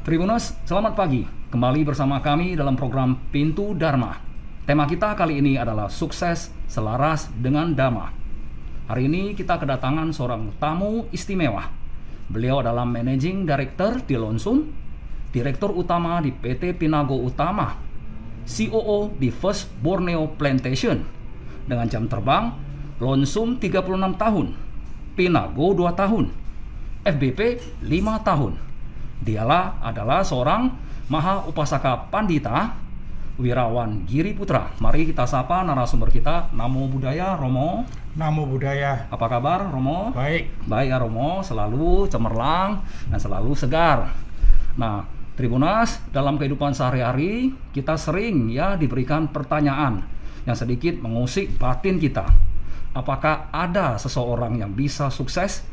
Tribuners, selamat pagi. Kembali bersama kami dalam program Pintu Dharma. Tema kita kali ini adalah sukses selaras dengan Dhamma. Hari ini kita kedatangan seorang tamu istimewa. Beliau adalah Managing Director di Lonsum, Direktur Utama di PT Pinago Utama, COO di First Borneo Plantation. Dengan jam terbang, Lonsum 36 tahun, Pinago 2 tahun, FBP 5 tahun. Dialah adalah seorang Maha Upasaka Pandita, Wirawan Giri Putra. Mari kita sapa narasumber kita. Namo Buddhaya, Romo. Namo Buddhaya. Apa kabar, Romo? Baik. Baik ya, Romo. Selalu cemerlang dan selalu segar. Nah, Tribunas, dalam kehidupan sehari-hari kita sering ya diberikan pertanyaan yang sedikit mengusik batin kita. Apakah ada seseorang yang bisa sukses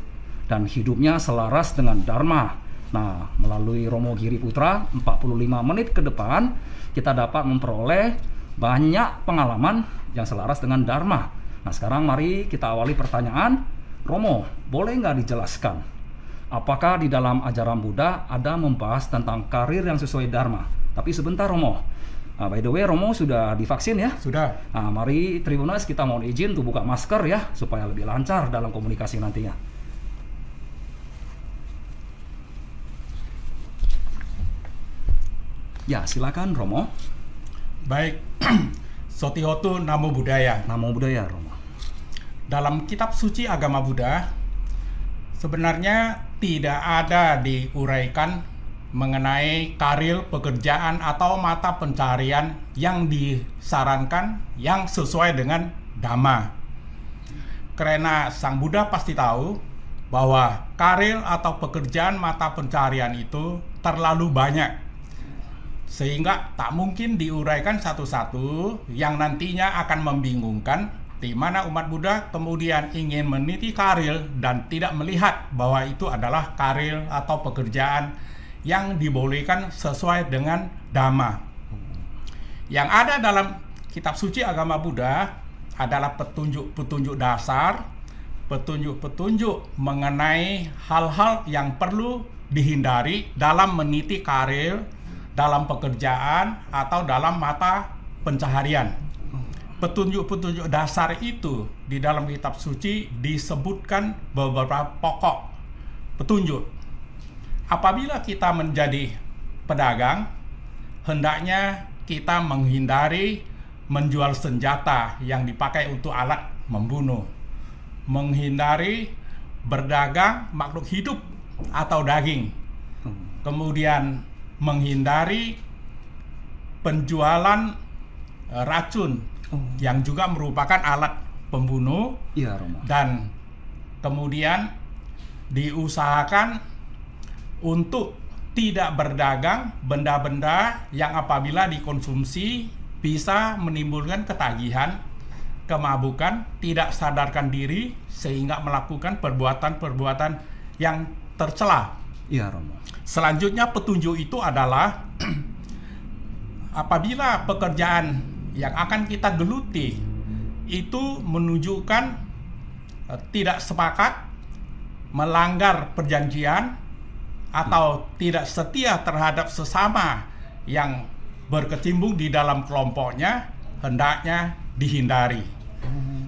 dan hidupnya selaras dengan Dharma? Nah, melalui Romo Giri Putra, 45 menit ke depan, kita dapat memperoleh banyak pengalaman yang selaras dengan Dharma. Nah, sekarang mari kita awali pertanyaan. Romo, boleh nggak dijelaskan, apakah di dalam ajaran Buddha ada membahas tentang karir yang sesuai Dharma? Tapi sebentar, Romo. By the way, Romo sudah divaksin ya? Sudah. Nah, mari Tribunas, kita mohon izin untuk buka masker ya, supaya lebih lancar dalam komunikasi nantinya. Ya, silakan Romo. Baik. Sotihotu Namo Buddhaya. Namo Buddhaya, Romo. Dalam kitab suci agama Buddha, sebenarnya tidak ada diuraikan mengenai karir, pekerjaan, atau mata pencarian yang disarankan yang sesuai dengan Dhamma. Karena Sang Buddha pasti tahu bahwa karir atau pekerjaan mata pencarian itu terlalu banyak, sehingga tak mungkin diuraikan satu-satu yang nantinya akan membingungkan, di mana umat Buddha kemudian ingin meniti karir dan tidak melihat bahwa itu adalah karir atau pekerjaan yang dibolehkan sesuai dengan Dhamma. Yang ada dalam kitab suci agama Buddha adalah petunjuk-petunjuk dasar, petunjuk-petunjuk mengenai hal-hal yang perlu dihindari dalam meniti karir, dalam pekerjaan, atau dalam mata pencaharian. Petunjuk-petunjuk dasar itu di dalam kitab suci disebutkan beberapa pokok petunjuk. Apabila kita menjadi pedagang, hendaknya kita menghindari menjual senjata yang dipakai untuk alat membunuh, menghindari berdagang makhluk hidup atau daging, kemudian menghindari penjualan racun yang juga merupakan alat pembunuh. Iya, Romo. Dan kemudian diusahakan untuk tidak berdagang benda-benda yang apabila dikonsumsi bisa menimbulkan ketagihan, kemabukan, tidak sadarkan diri, sehingga melakukan perbuatan-perbuatan yang tercela. Iya, Romo. Selanjutnya petunjuk itu adalah apabila pekerjaan yang akan kita geluti itu menunjukkan tidak sepakat, melanggar perjanjian, atau tidak setia terhadap sesama yang berkecimpung di dalam kelompoknya, hendaknya dihindari.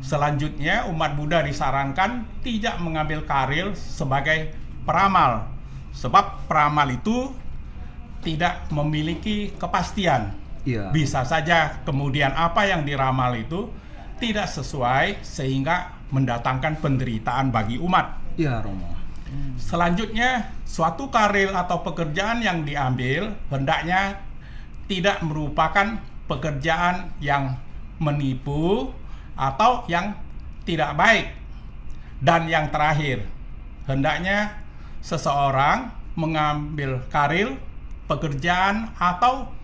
Selanjutnya umat Buddha disarankan tidak mengambil karir sebagai peramal, sebab peramal itu tidak memiliki kepastian. Iya. Bisa saja kemudian apa yang diramal itu tidak sesuai sehingga mendatangkan penderitaan bagi umat. Iya, Romo. Selanjutnya, suatu karir atau pekerjaan yang diambil hendaknya tidak merupakan pekerjaan yang menipu atau yang tidak baik. Dan yang terakhir, hendaknya seseorang mengambil karir, pekerjaan, atau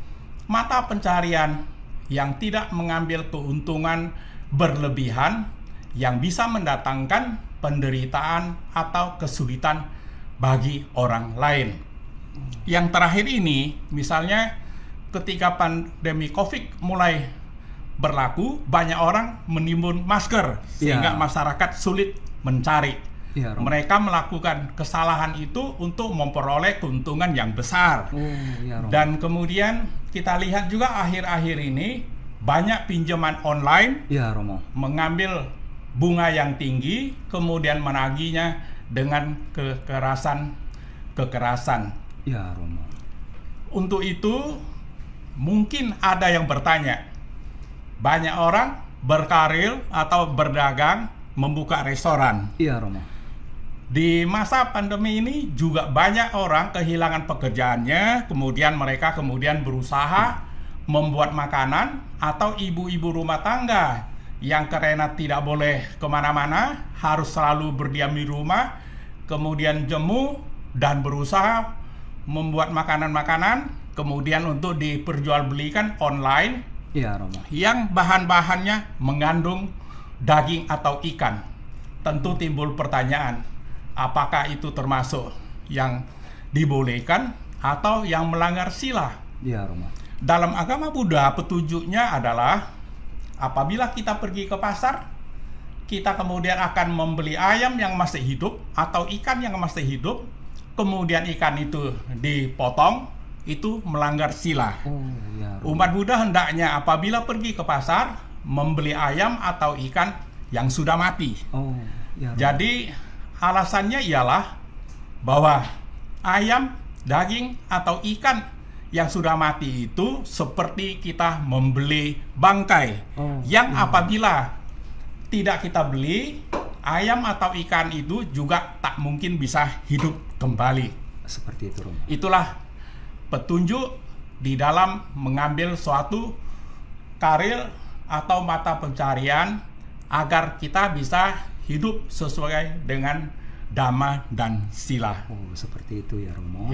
mata pencarian yang tidak mengambil keuntungan berlebihan yang bisa mendatangkan penderitaan atau kesulitan bagi orang lain. Yang terakhir ini, misalnya ketika pandemi COVID mulai berlaku, banyak orang menimbun masker sehingga masyarakat sulit mencari. Ya, Romo. Mereka melakukan kesalahan itu untuk memperoleh keuntungan yang besar. Ya, Romo. Dan kemudian kita lihat juga akhir-akhir ini banyak pinjaman online, Ya, Romo. mengambil bunga yang tinggi, kemudian menagihnya dengan kekerasan. Ya, Romo. Untuk itu, mungkin ada yang bertanya, banyak orang berkarir atau berdagang, membuka restoran. Iya, Romo. Di masa pandemi ini juga banyak orang kehilangan pekerjaannya, kemudian mereka berusaha membuat makanan, atau ibu-ibu rumah tangga yang karena tidak boleh kemana-mana, harus selalu berdiam di rumah, kemudian jemu dan berusaha membuat makanan-makanan, kemudian untuk diperjualbelikan online, Iya, Romo. yang bahan-bahannya mengandung daging atau ikan. Tentu timbul pertanyaan, apakah itu termasuk yang dibolehkan atau yang melanggar sila? Iya, Romo. Dalam agama Buddha, petunjuknya adalah apabila kita pergi ke pasar, kita kemudian akan membeli ayam yang masih hidup atau ikan yang masih hidup, kemudian ikan itu dipotong, itu melanggar sila. Ya, Romo. Umat Buddha hendaknya apabila pergi ke pasar, membeli ayam atau ikan yang sudah mati. Ya, Romo. Jadi alasannya ialah bahwa ayam, daging, atau ikan yang sudah mati itu seperti kita membeli bangkai, yang apabila tidak kita beli, ayam atau ikan itu juga tak mungkin bisa hidup kembali. Seperti itu, Romo. Itulah petunjuk di dalam mengambil suatu karir atau mata pencarian agar kita bisa hidup sesuai dengan Dhamma dan Sila. Seperti itu ya, Romo.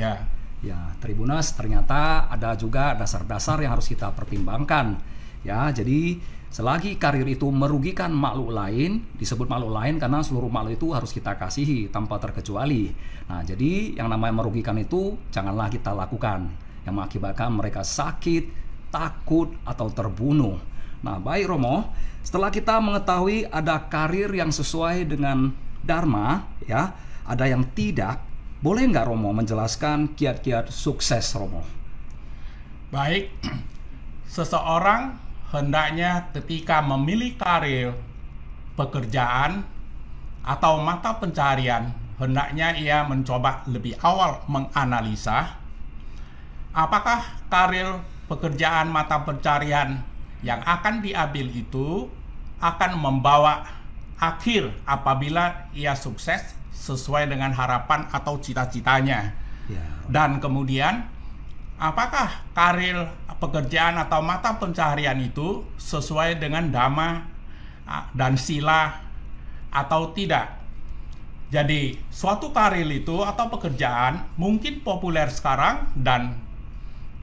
Ya, Tribuners, ternyata ada juga dasar-dasar yang harus kita pertimbangkan. Ya, jadi selagi karir itu merugikan makhluk lain, disebut makhluk lain karena seluruh makhluk itu harus kita kasihi tanpa terkecuali. Nah, jadi yang namanya merugikan itu janganlah kita lakukan, yang mengakibatkan mereka sakit, takut, atau terbunuh. Nah, baik Romo, setelah kita mengetahui ada karir yang sesuai dengan Dharma, ya, ada yang tidak, boleh nggak Romo menjelaskan kiat-kiat sukses, Romo? Baik, seseorang hendaknya ketika memilih karir, pekerjaan, atau mata pencarian, hendaknya ia mencoba lebih awal menganalisa apakah karir, pekerjaan, mata pencarian yang akan diambil itu akan membawa akhir apabila ia sukses sesuai dengan harapan atau cita-citanya. Dan kemudian apakah karir, pekerjaan, atau mata pencaharian itu sesuai dengan Dhamma dan Sila atau tidak. Jadi suatu karir itu atau pekerjaan mungkin populer sekarang dan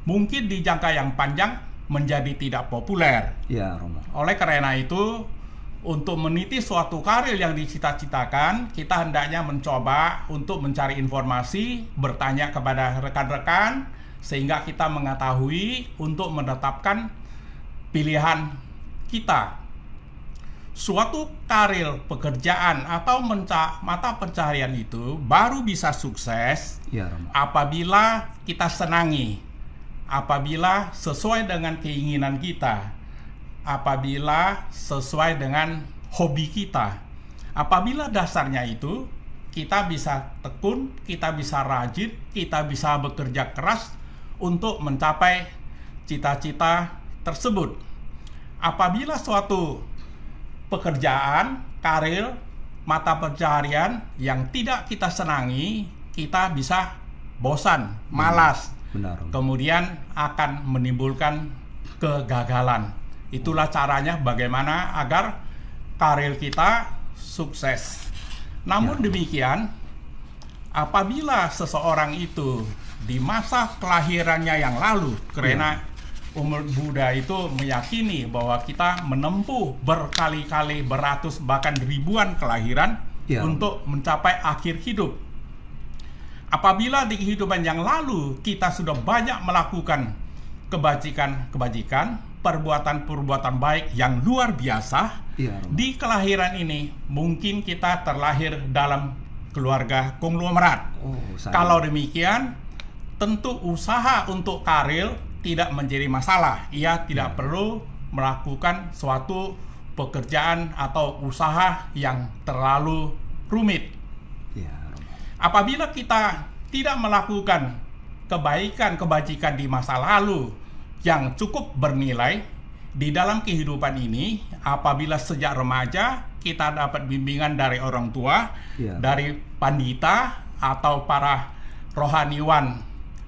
mungkin di jangka yang panjang menjadi tidak populer. Ya, Romo. Oleh karena itu, untuk meniti suatu karir yang dicita-citakan, kita hendaknya mencoba untuk mencari informasi, bertanya kepada rekan-rekan, sehingga kita mengetahui untuk menetapkan pilihan kita. Suatu karir, pekerjaan, atau mata pencaharian itu baru bisa sukses Ya, Romo. apabila kita senangi, apabila sesuai dengan keinginan kita, apabila sesuai dengan hobi kita. Apabila dasarnya itu, kita bisa tekun, kita bisa rajin, kita bisa bekerja keras untuk mencapai cita-cita tersebut. Apabila suatu pekerjaan, karir, mata pencaharian yang tidak kita senangi, kita bisa bosan, malas, Benar, Romo. kemudian akan menimbulkan kegagalan. Itulah caranya bagaimana agar karir kita sukses. Namun demikian, apabila seseorang itu di masa kelahirannya yang lalu, karena umat Buddha itu meyakini bahwa kita menempuh berkali-kali, beratus bahkan ribuan kelahiran untuk mencapai akhir hidup. Apabila di kehidupan yang lalu kita sudah banyak melakukan kebajikan, perbuatan-perbuatan baik yang luar biasa, di kelahiran ini mungkin kita terlahir dalam keluarga konglomerat. Kalau demikian, tentu usaha untuk karir tidak menjadi masalah. Ia tidak perlu melakukan suatu pekerjaan atau usaha yang terlalu rumit. Apabila kita tidak melakukan kebaikan-kebajikan di masa lalu yang cukup bernilai di dalam kehidupan ini, apabila sejak remaja kita dapat bimbingan dari orang tua, dari pandita atau para rohaniwan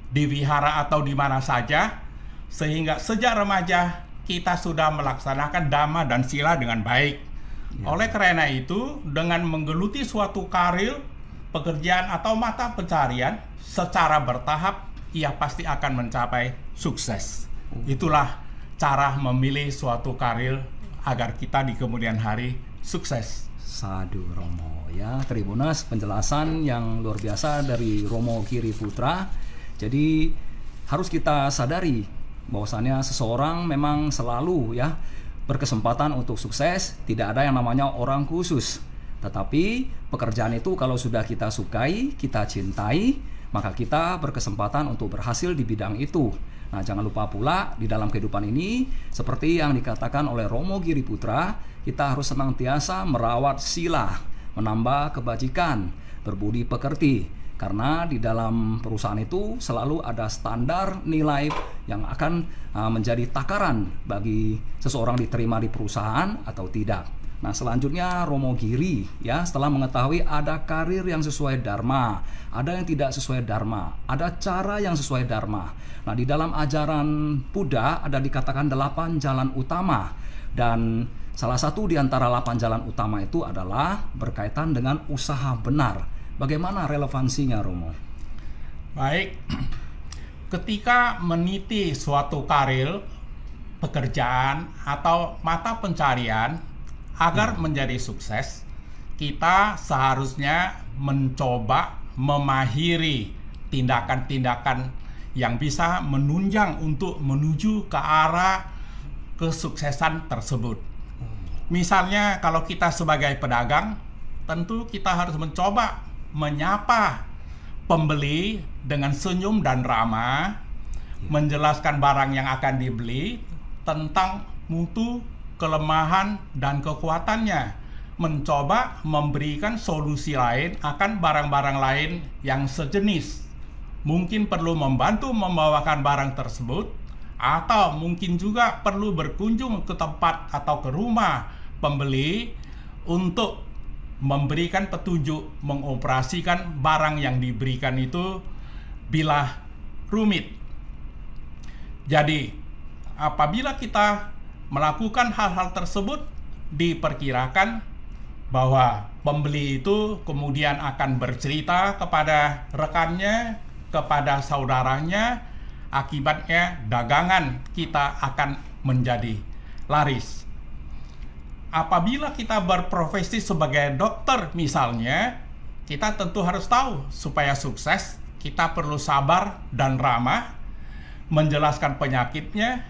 di wihara atau di mana saja, sehingga sejak remaja kita sudah melaksanakan dhamma dan sila dengan baik. Oleh karena itu, dengan menggeluti suatu karir, pekerjaan atau mata pencarian secara bertahap, ia pasti akan mencapai sukses. Itulah cara memilih suatu karir agar kita di kemudian hari sukses. Sadu Romo, ya Tribunas, penjelasan yang luar biasa dari Romo Giri Putra. Jadi harus kita sadari bahwasannya seseorang memang selalu ya berkesempatan untuk sukses. Tidak ada yang namanya orang khusus. Tetapi pekerjaan itu kalau sudah kita sukai, kita cintai, maka kita berkesempatan untuk berhasil di bidang itu. Nah, jangan lupa pula di dalam kehidupan ini, seperti yang dikatakan oleh Romo Giri Putra, kita harus senantiasa merawat sila, menambah kebajikan, berbudi pekerti. Karena di dalam perusahaan itu selalu ada standar nilai yang akan menjadi takaran bagi seseorang diterima di perusahaan atau tidak. Nah, selanjutnya Romo Giri ya, setelah mengetahui ada karir yang sesuai dharma, ada yang tidak sesuai dharma, ada cara yang sesuai dharma. Nah, di dalam ajaran Buddha ada dikatakan 8 jalan utama, dan salah satu di antara 8 jalan utama itu adalah berkaitan dengan usaha benar. Bagaimana relevansinya, Romo? Baik, ketika meniti suatu karir, pekerjaan atau mata pencarian agar menjadi sukses, kita seharusnya mencoba memahiri tindakan-tindakan yang bisa menunjang untuk menuju ke arah kesuksesan tersebut. Misalnya kalau kita sebagai pedagang, tentu kita harus mencoba menyapa pembeli dengan senyum dan ramah, menjelaskan barang yang akan dibeli tentang mutu, kelemahan, dan kekuatannya, mencoba memberikan solusi lain akan barang-barang lain yang sejenis. Mungkin perlu membantu membawakan barang tersebut, atau mungkin juga perlu berkunjung ke tempat atau ke rumah pembeli untuk memberikan petunjuk mengoperasikan barang yang diberikan itu bila rumit. Jadi, apabila kita melakukan hal-hal tersebut, diperkirakan bahwa pembeli itu kemudian akan bercerita kepada rekannya, kepada saudaranya, akibatnya dagangan kita akan menjadi laris. Apabila kita berprofesi sebagai dokter misalnya, kita tentu harus tahu supaya sukses, kita perlu sabar dan ramah, menjelaskan penyakitnya,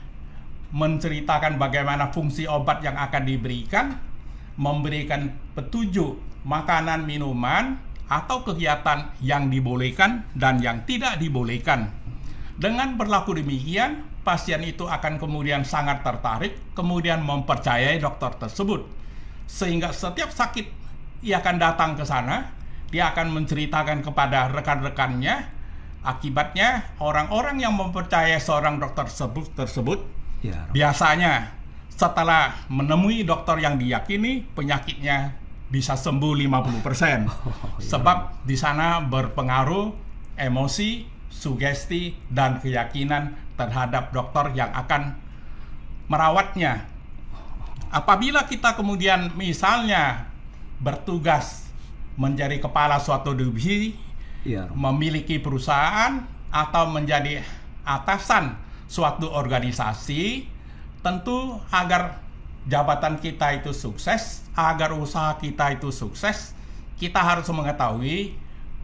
menceritakan bagaimana fungsi obat yang akan diberikan, memberikan petunjuk makanan, minuman, atau kegiatan yang dibolehkan dan yang tidak dibolehkan. Dengan berlaku demikian, pasien itu akan kemudian sangat tertarik, kemudian mempercayai dokter tersebut. Sehingga setiap sakit, ia akan datang ke sana, dia akan menceritakan kepada rekan-rekannya. Akibatnya, orang-orang yang mempercayai seorang dokter tersebut biasanya setelah menemui dokter yang diyakini, penyakitnya bisa sembuh 50%. Sebab di sana berpengaruh emosi, sugesti, dan keyakinan terhadap dokter yang akan merawatnya. Apabila kita kemudian misalnya bertugas menjadi kepala suatu divisi, memiliki perusahaan, atau menjadi atasan suatu organisasi, tentu agar jabatan kita itu sukses, agar usaha kita itu sukses, kita harus mengetahui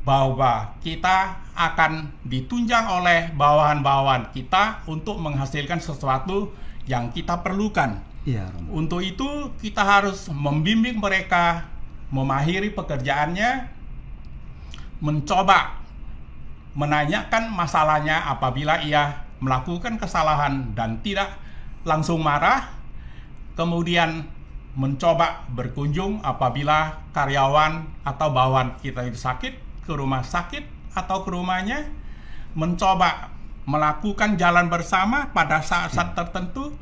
bahwa kita akan ditunjang oleh bawahan-bawahan kita untuk menghasilkan sesuatu yang kita perlukan. Untuk itu kita harus membimbing mereka memahiri pekerjaannya, mencoba menanyakan masalahnya apabila ia melakukan kesalahan dan tidak langsung marah, kemudian mencoba berkunjung apabila karyawan atau bawahan kita itu sakit, ke rumah sakit atau ke rumahnya, mencoba melakukan jalan bersama pada saat-saat tertentu.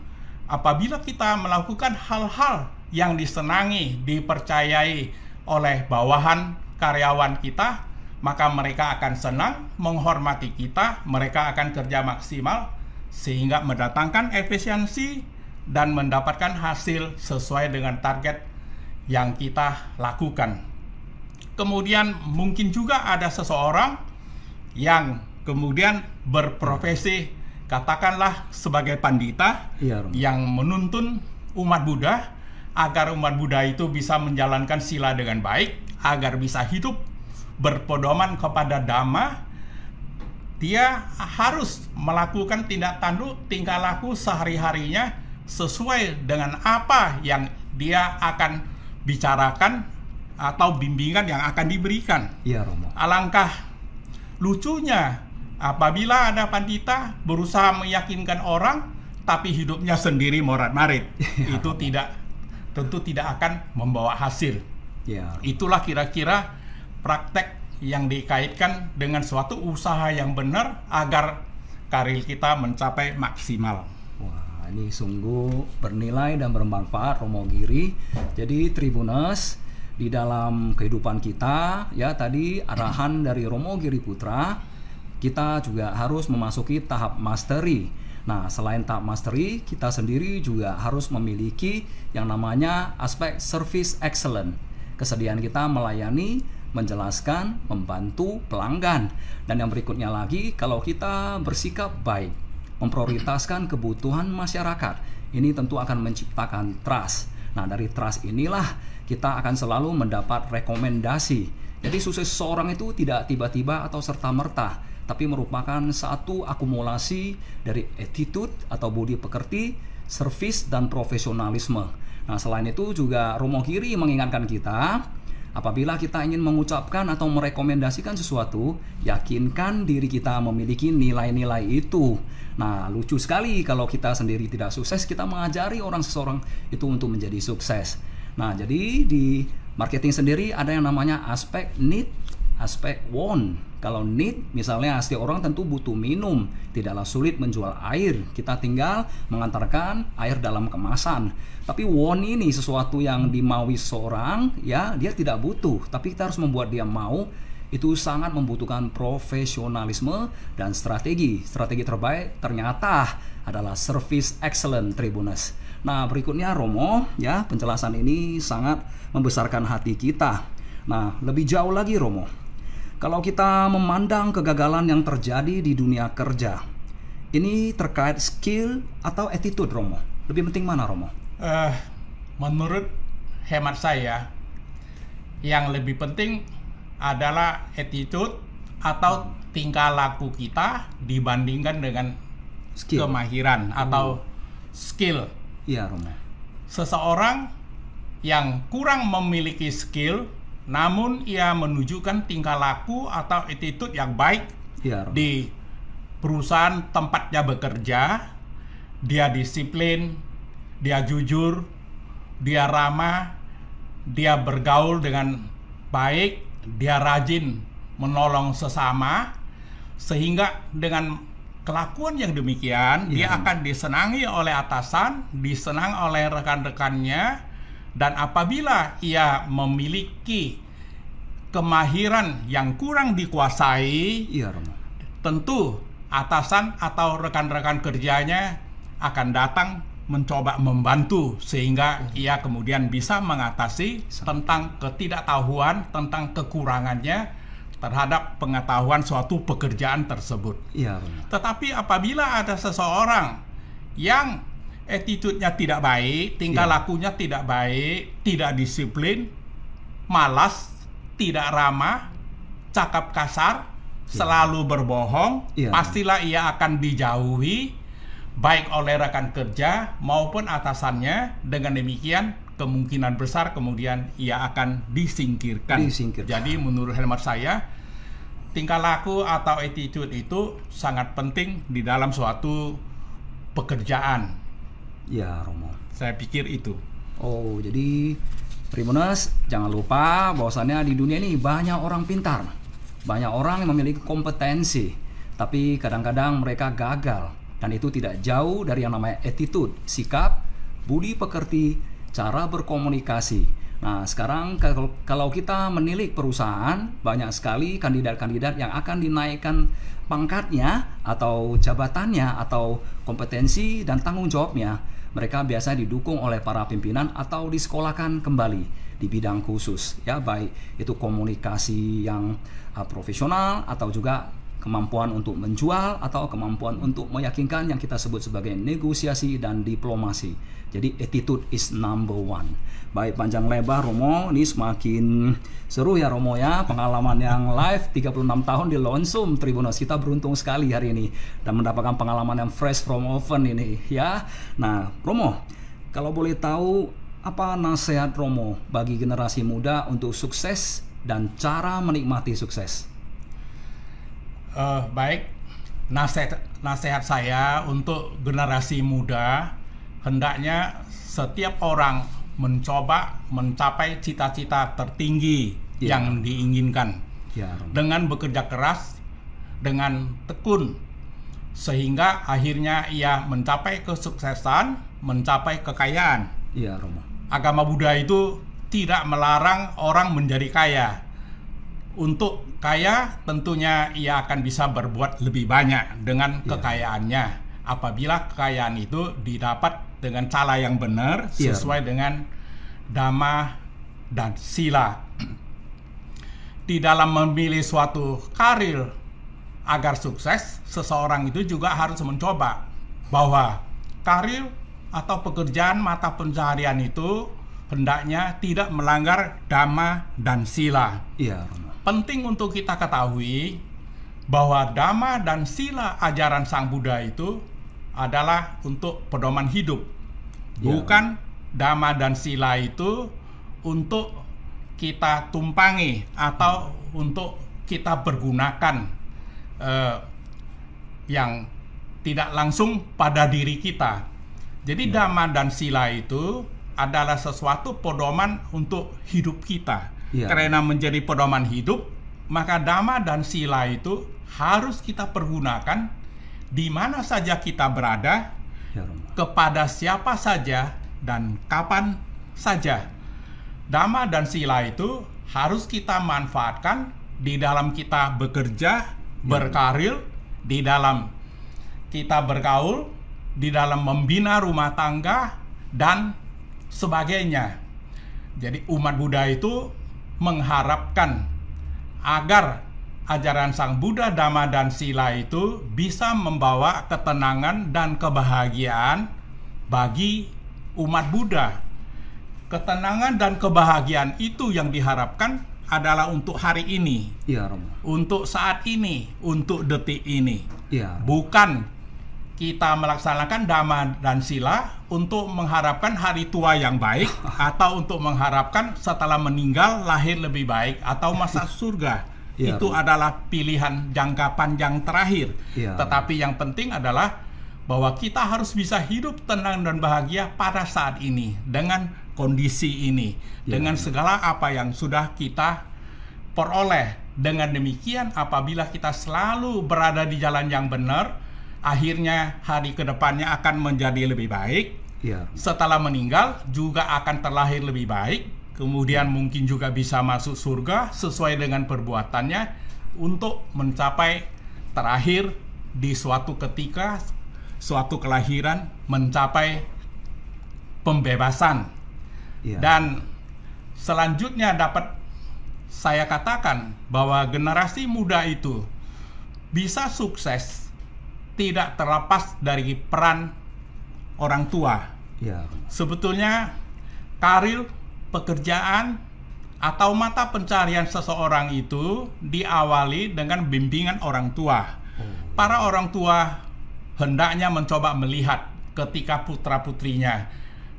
Apabila kita melakukan hal-hal yang disenangi, dipercayai oleh bawahan karyawan kita, maka mereka akan senang, menghormati kita, mereka akan kerja maksimal, sehingga mendatangkan efisiensi dan mendapatkan hasil sesuai dengan target yang kita lakukan. Kemudian mungkin juga ada seseorang yang kemudian berprofesi, katakanlah sebagai pandita, yang menuntun umat Buddha agar umat Buddha itu bisa menjalankan sila dengan baik, agar bisa hidup berpedoman kepada Dhamma. Dia harus melakukan tindak tanduk, tingkah laku sehari-harinya sesuai dengan apa yang dia akan bicarakan atau bimbingan yang akan diberikan. Iya, Romo. Alangkah lucunya apabila ada pandita berusaha meyakinkan orang tapi hidupnya sendiri morat-marit. Itu tentu tidak akan membawa hasil. Ya. Itulah kira-kira praktek yang dikaitkan dengan suatu usaha yang benar agar karir kita mencapai maksimal. Wah, ini sungguh bernilai dan bermanfaat, Romo Giri. Jadi Tribuners, di dalam kehidupan kita, ya tadi arahan dari Romo Giri Putra, kita juga harus memasuki tahap mastery. Nah, selain tahap mastery, kita sendiri juga harus memiliki yang namanya aspek service excellent. Kesediaan kita melayani, menjelaskan, membantu pelanggan. Dan yang berikutnya lagi, kalau kita bersikap baik, memprioritaskan kebutuhan masyarakat, ini tentu akan menciptakan trust. Nah, dari trust inilah kita akan selalu mendapat rekomendasi. Jadi sukses seseorang itu tidak tiba-tiba atau serta-merta, tapi merupakan satu akumulasi dari attitude atau budi pekerti, service, dan profesionalisme. Nah, selain itu juga Romo Giri mengingatkan kita, apabila kita ingin mengucapkan atau merekomendasikan sesuatu, yakinkan diri kita memiliki nilai-nilai itu. Nah, lucu sekali kalau kita sendiri tidak sukses, kita mengajari seseorang itu untuk menjadi sukses. Nah, jadi di marketing sendiri ada yang namanya aspek need, aspek want. Kalau need, misalnya setiap orang tentu butuh minum, tidaklah sulit menjual air, kita tinggal mengantarkan air dalam kemasan. Tapi want ini sesuatu yang dimaui seseorang, ya dia tidak butuh, tapi kita harus membuat dia mau. Itu sangat membutuhkan profesionalisme dan strategi. Strategi terbaik ternyata adalah service excellent, Tribuners. Nah, berikutnya Romo, ya penjelasan ini sangat membesarkan hati kita. Nah, lebih jauh lagi Romo, kalau kita memandang kegagalan yang terjadi di dunia kerja, ini terkait skill atau attitude, Romo? Lebih penting mana, Romo? Menurut hemat saya, yang lebih penting adalah attitude atau tingkah laku kita dibandingkan dengan skill, kemahiran atau skill. Iya, Romo. Seseorang yang kurang memiliki skill, namun ia menunjukkan tingkah laku atau attitude yang baik di perusahaan tempatnya bekerja, dia disiplin, dia jujur, dia ramah, dia bergaul dengan baik, dia rajin menolong sesama, sehingga dengan kelakuan yang demikian dia akan disenangi oleh atasan, disenang oleh rekan-rekannya. Dan apabila ia memiliki kemahiran yang kurang dikuasai, tentu atasan atau rekan-rekan kerjanya akan datang mencoba membantu, sehingga ia kemudian bisa mengatasi tentang ketidaktahuan, tentang kekurangannya terhadap pengetahuan suatu pekerjaan tersebut. Tetapi apabila ada seseorang yang attitude-nya tidak baik, tingkah lakunya tidak baik, tidak disiplin, malas, tidak ramah, cakap kasar, selalu berbohong, pastilah ia akan dijauhi baik oleh rekan kerja maupun atasannya. Dengan demikian kemungkinan besar kemudian ia akan disingkirkan. Jadi menurut hemat saya, tingkah laku atau attitude itu sangat penting di dalam suatu pekerjaan. Ya, Romo. Saya pikir itu. Oh, jadi Tribuners, jangan lupa bahwasannya di dunia ini banyak orang pintar. Banyak orang yang memiliki kompetensi, tapi kadang-kadang mereka gagal. Dan itu tidak jauh dari yang namanya attitude, sikap, budi pekerti, cara berkomunikasi. Nah, sekarang kalau kita menilik perusahaan, banyak sekali kandidat-kandidat yang akan dinaikkan pangkatnya atau jabatannya atau kompetensi dan tanggung jawabnya. Mereka biasa didukung oleh para pimpinan atau disekolahkan kembali di bidang khusus, ya, baik itu komunikasi yang profesional atau juga kemampuan untuk menjual atau kemampuan untuk meyakinkan yang kita sebut sebagai negosiasi dan diplomasi. Jadi attitude is number one. Baik, panjang lebar Romo, ini semakin seru ya Romo ya, pengalaman yang live 36 tahun di Lonsum Tribuners. Kita beruntung sekali hari ini dan mendapatkan pengalaman yang fresh from oven ini ya. Nah Romo, kalau boleh tahu apa nasihat Romo bagi generasi muda untuk sukses dan cara menikmati sukses? Baik, nasihat saya untuk generasi muda, hendaknya setiap orang mencoba mencapai cita-cita tertinggi yang diinginkan dengan bekerja keras, dengan tekun, sehingga akhirnya ia mencapai kesuksesan, mencapai kekayaan. Romo. Agama Buddha itu tidak melarang orang menjadi kaya. Untuk kaya tentunya ia akan bisa berbuat lebih banyak dengan kekayaannya apabila kekayaan itu didapat dengan cara yang benar sesuai dengan Dhamma dan Sila. Di dalam memilih suatu karir agar sukses, seseorang itu juga harus mencoba bahwa karir atau pekerjaan mata pencaharian itu hendaknya tidak melanggar Dhamma dan Sila. Penting untuk kita ketahui bahwa Dhamma dan Sila ajaran Sang Buddha itu adalah untuk pedoman hidup. Bukan Dhamma dan Sila itu untuk kita tumpangi atau untuk kita pergunakan yang tidak langsung pada diri kita. Jadi Dhamma dan Sila itu adalah sesuatu pedoman untuk hidup kita. Karena menjadi pedoman hidup, maka Dhamma dan Sila itu harus kita pergunakan di mana saja kita berada, kepada siapa saja dan kapan saja. Dhamma dan Sila itu harus kita manfaatkan di dalam kita bekerja, berkarir, di dalam kita bergaul, di dalam membina rumah tangga dan sebagainya. Jadi umat Buddha itu mengharapkan agar ajaran Sang Buddha, Dhamma dan Sila itu bisa membawa ketenangan dan kebahagiaan bagi umat Buddha. Ketenangan dan kebahagiaan itu yang diharapkan adalah untuk hari ini, untuk saat ini, untuk detik ini. Bukan kita melaksanakan Dhamma dan Sila untuk mengharapkan hari tua yang baik atau untuk mengharapkan setelah meninggal lahir lebih baik atau masuk surga. Itu adalah pilihan jangka panjang terakhir. Tetapi yang penting adalah bahwa kita harus bisa hidup tenang dan bahagia pada saat ini dengan kondisi ini, dengan segala apa yang sudah kita peroleh. Dengan demikian apabila kita selalu berada di jalan yang benar, akhirnya hari kedepannya akan menjadi lebih baik. Setelah meninggal juga akan terlahir lebih baik. Kemudian mungkin juga bisa masuk surga sesuai dengan perbuatannya untuk mencapai terakhir di suatu ketika, suatu kelahiran, mencapai pembebasan. Dan selanjutnya dapat saya katakan bahwa generasi muda itu bisa sukses tidak terlepas dari peran orang tua. Sebetulnya karir, pekerjaan, atau mata pencarian seseorang itu diawali dengan bimbingan orang tua. Para orang tua hendaknya mencoba melihat ketika putra-putrinya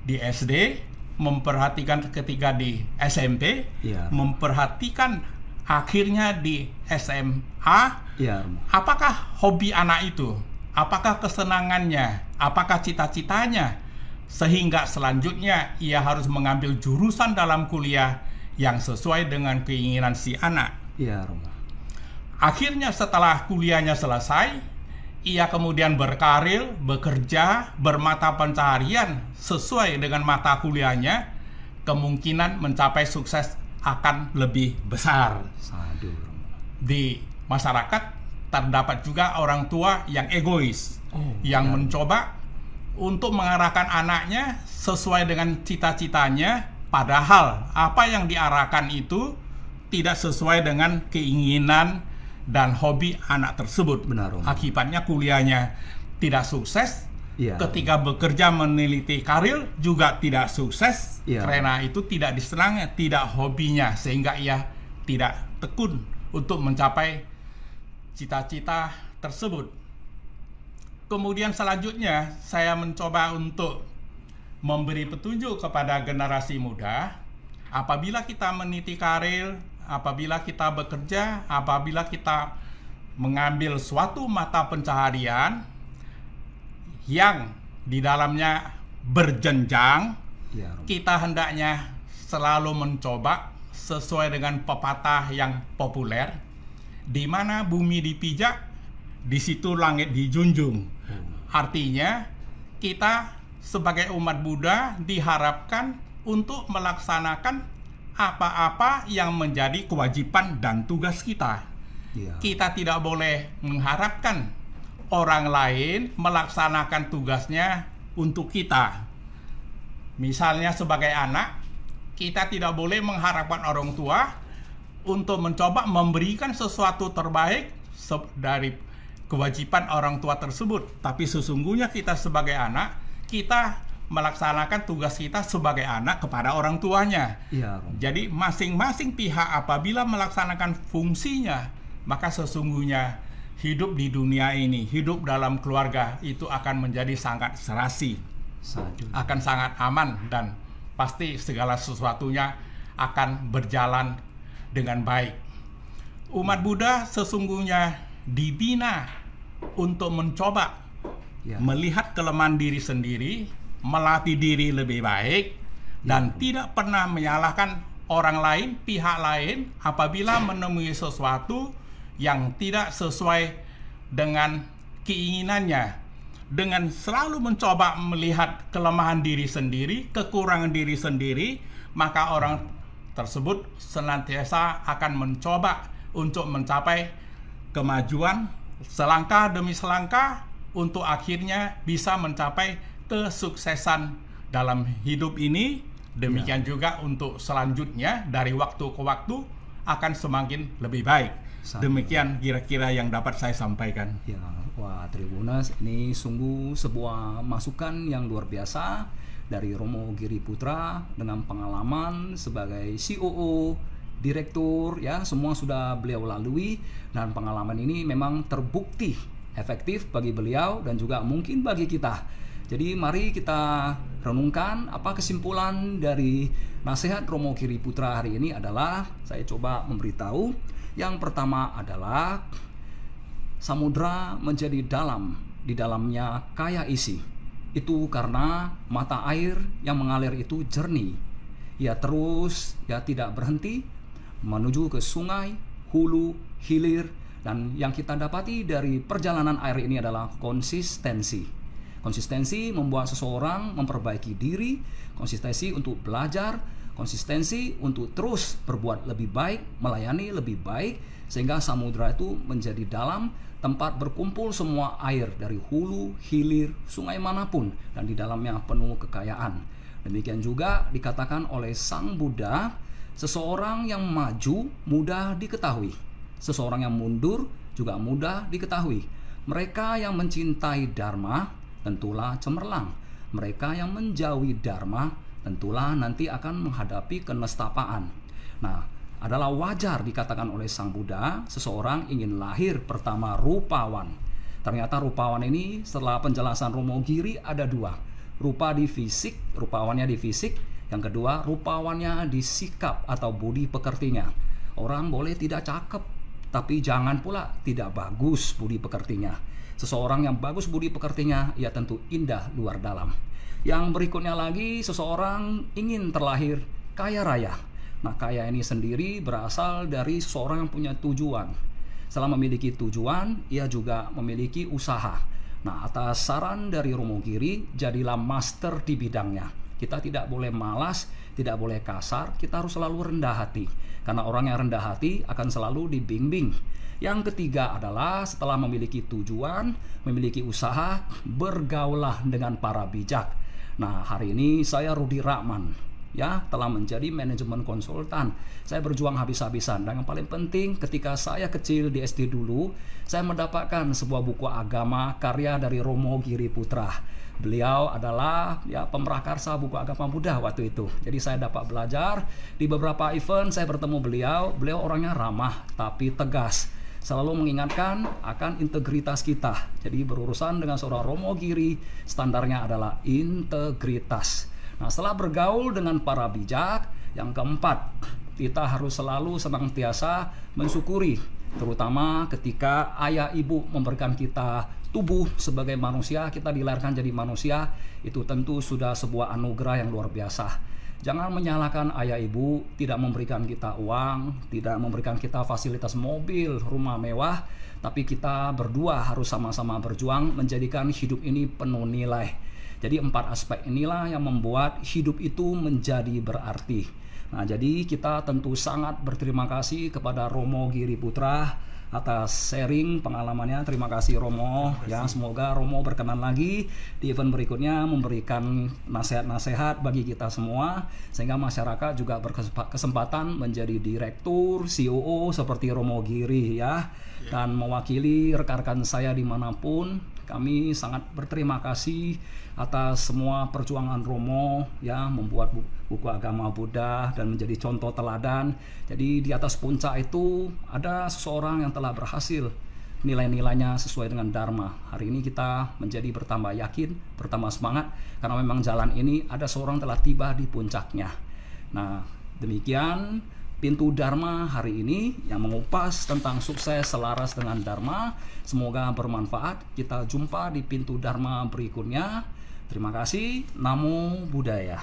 di SD, memperhatikan ketika di SMP, memperhatikan akhirnya di SMA Iya, Romo. Apakah hobi anak itu? Apakah kesenangannya? Apakah cita-citanya? Sehingga selanjutnya ia harus mengambil jurusan dalam kuliah yang sesuai dengan keinginan si anak. Iya, Romo. Akhirnya setelah kuliahnya selesai, ia kemudian berkarir, bekerja, bermata pencaharian sesuai dengan mata kuliahnya, kemungkinan mencapai sukses akan lebih besar. Sadu, Romo. Di masyarakat terdapat juga orang tua yang egois, yang mencoba untuk mengarahkan anaknya sesuai dengan cita-citanya, padahal apa yang diarahkan itu tidak sesuai dengan keinginan dan hobi anak tersebut. Benar, Romo. Akibatnya kuliahnya tidak sukses. Iya. Ketika bekerja meneliti karir juga tidak sukses. Iya. Karena itu tidak disenangi, tidak hobinya, sehingga ia tidak tekun untuk mencapai cita-cita tersebut. Kemudian selanjutnya saya mencoba untuk memberi petunjuk kepada generasi muda. Apabila kita meniti karir, apabila kita bekerja, apabila kita mengambil suatu mata pencaharian yang di dalamnya berjenjang, Iya, Romo. kita hendaknya selalu mencoba sesuai dengan pepatah yang populer, di mana bumi dipijak, di situ langit dijunjung. Artinya kita sebagai umat Buddha diharapkan untuk melaksanakan apa-apa yang menjadi kewajiban dan tugas kita. Iya. Kita tidak boleh mengharapkan orang lain melaksanakan tugasnya untuk kita. Misalnya sebagai anak, kita tidak boleh mengharapkan orang tua untuk mencoba memberikan sesuatu terbaik dari kewajiban orang tua tersebut. Tapi sesungguhnya kita sebagai anak, kita melaksanakan tugas kita sebagai anak kepada orang tuanya. Iya, Romo. Jadi masing-masing pihak apabila melaksanakan fungsinya, maka sesungguhnya hidup di dunia ini, hidup dalam keluarga itu akan menjadi sangat serasi, Sadu. akan sangat aman, dan pasti segala sesuatunya akan berjalan dengan baik. Umat Buddha sesungguhnya dibina untuk mencoba Ya. melihat kelemahan diri sendiri, melatih diri lebih baik, dan tidak pernah menyalahkan orang lain, pihak lain apabila menemui sesuatu yang tidak sesuai dengan keinginannya. Dengan selalu mencoba melihat kelemahan diri sendiri, kekurangan diri sendiri, maka orang tersebut senantiasa akan mencoba untuk mencapai kemajuan selangkah demi selangkah untuk akhirnya bisa mencapai kesuksesan dalam hidup ini. Demikian juga untuk selanjutnya dari waktu ke waktu akan semakin lebih baik. Demikian kira-kira yang dapat saya sampaikan. Ya, wah Tribunas, ini sungguh sebuah masukan yang luar biasa dari Romo Giri Putra dengan pengalaman sebagai COO, direktur, ya semua sudah beliau lalui, dan pengalaman ini memang terbukti efektif bagi beliau dan juga mungkin bagi kita. Jadi mari kita renungkan apa kesimpulan dari nasihat Romo Giri Putra hari ini adalah, saya coba memberitahu. Yang pertama adalah samudra menjadi dalam, di dalamnya kaya isi. Itu karena mata air yang mengalir itu jernih. Ya terus, ya tidak berhenti menuju ke sungai, hulu, hilir, dan yang kita dapati dari perjalanan air ini adalah konsistensi. Konsistensi membuat seseorang memperbaiki diri, konsistensi untuk belajar, konsistensi untuk terus berbuat lebih baik, melayani lebih baik, sehingga samudra itu menjadi dalam, tempat berkumpul semua air dari hulu, hilir, sungai manapun, dan di dalamnya penuh kekayaan. Demikian juga dikatakan oleh Sang Buddha, seseorang yang maju mudah diketahui, seseorang yang mundur juga mudah diketahui. Mereka yang mencintai Dharma tentulah cemerlang, mereka yang menjauhi Dharma tentulah nanti akan menghadapi kenestapaan. Nah, adalah wajar dikatakan oleh Sang Buddha, seseorang ingin lahir pertama rupawan. Ternyata rupawan ini setelah penjelasan Romo Giri ada dua. Rupa di fisik, rupawannya di fisik. Yang kedua, rupawannya di sikap atau budi pekertinya. Orang boleh tidak cakep, tapi jangan pula tidak bagus budi pekertinya. Seseorang yang bagus budi pekertinya, ia tentu indah luar dalam. Yang berikutnya lagi, seseorang ingin terlahir kaya raya. Nah, kaya ini sendiri berasal dari seseorang yang punya tujuan. Setelah memiliki tujuan, ia juga memiliki usaha. Nah, atas saran dari Romo Giri, jadilah master di bidangnya. Kita tidak boleh malas, tidak boleh kasar, kita harus selalu rendah hati. Karena orang yang rendah hati akan selalu dibimbing. Yang ketiga adalah setelah memiliki tujuan, memiliki usaha, bergaullah dengan para bijak. Nah, hari ini saya Rudi Rahman, ya, telah menjadi manajemen konsultan. Saya berjuang habis-habisan, dan yang paling penting ketika saya kecil di SD dulu, saya mendapatkan sebuah buku agama karya dari Romo Giri Putra. Beliau adalah pemrakarsa buku agama Buddha waktu itu. Jadi saya dapat belajar di beberapa event, saya bertemu beliau. Beliau orangnya ramah tapi tegas, selalu mengingatkan akan integritas kita. Jadi berurusan dengan seorang Romo Giri, standarnya adalah integritas. Nah, setelah bergaul dengan para bijak, yang keempat, kita harus selalu senantiasa mensyukuri, terutama ketika ayah ibu memberikan kita tubuh sebagai manusia, kita dilahirkan jadi manusia, itu tentu sudah sebuah anugerah yang luar biasa. Jangan menyalahkan ayah ibu tidak memberikan kita uang, tidak memberikan kita fasilitas mobil, rumah mewah, tapi kita berdua harus sama-sama berjuang menjadikan hidup ini penuh nilai. Jadi 4 aspek inilah yang membuat hidup itu menjadi berarti. Nah, jadi kita tentu sangat berterima kasih kepada Romo Giri Putra atas sharing pengalamannya. Terima kasih Romo. Ya, semoga Romo berkenan lagi di event berikutnya memberikan nasihat-nasihat bagi kita semua, sehingga masyarakat juga berkesempatan menjadi direktur, COO seperti Romo Giri, ya. Dan mewakili rekan-rekan saya dimanapun, kami sangat berterima kasih atas semua perjuangan Romo, ya, membuat buku agama Buddha dan menjadi contoh teladan. Jadi di atas puncak itu ada seseorang yang telah berhasil, nilai-nilainya sesuai dengan Dharma. Hari ini kita menjadi bertambah yakin, bertambah semangat, karena memang jalan ini ada seorang telah tiba di puncaknya. Nah, demikian Pintu Dharma hari ini yang mengupas tentang sukses selaras dengan Dharma. Semoga bermanfaat. Kita jumpa di Pintu Dharma berikutnya. Terima kasih. Namo Buddhaya.